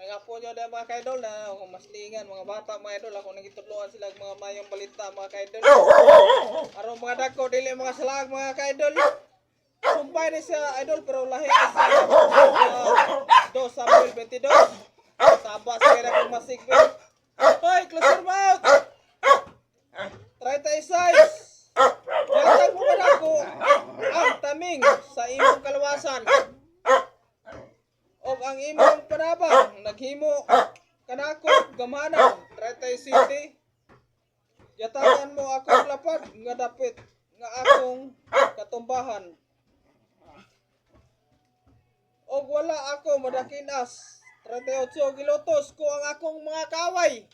Mga po nyo na mga kaidol na maslingan, mga bata mga idol. Ako nagitudloan sila mga mayong balita mga kaidol. Aron mga dako, dili mga salag mga kaidol. Sumpay ni siya idol pero lahi sa 2 Samuel 22. Sabas kaya na kong masigpin. Hoy, close your mouth! 36. Yatag mo man ako ang taming sa imong kalawasan. Og ang imong panabang naghimo kanako gamanan 37. Yatagan mo akong lapad nga dapit nga akong katumbahan. Og wala ako madakinas 38 gilotos ko ang akong mga kaway.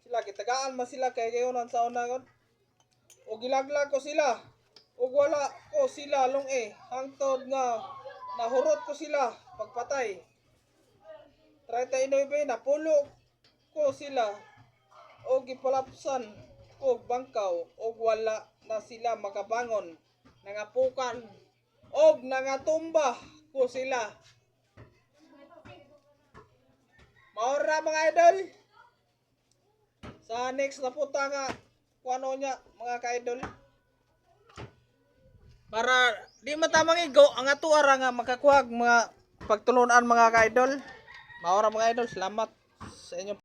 Sila gitagaan man sila kay gayonan sa unangon. Og gilaglag ko sila. Og wala ko sila long hangtod nga nahurot ko sila pagpatay. 39 napulo ko sila og gipalapsan og bangkaw og wala na sila makabangon. Nangapukan og nangatumba ko sila. Maura mga idol. Sa next na punta nga kuano nya mga ka-idol. Para di matamang igo ang atuara nga makakuha mga pagtulunan mga ka-idol. Maura mga idol, salamat sa inyo.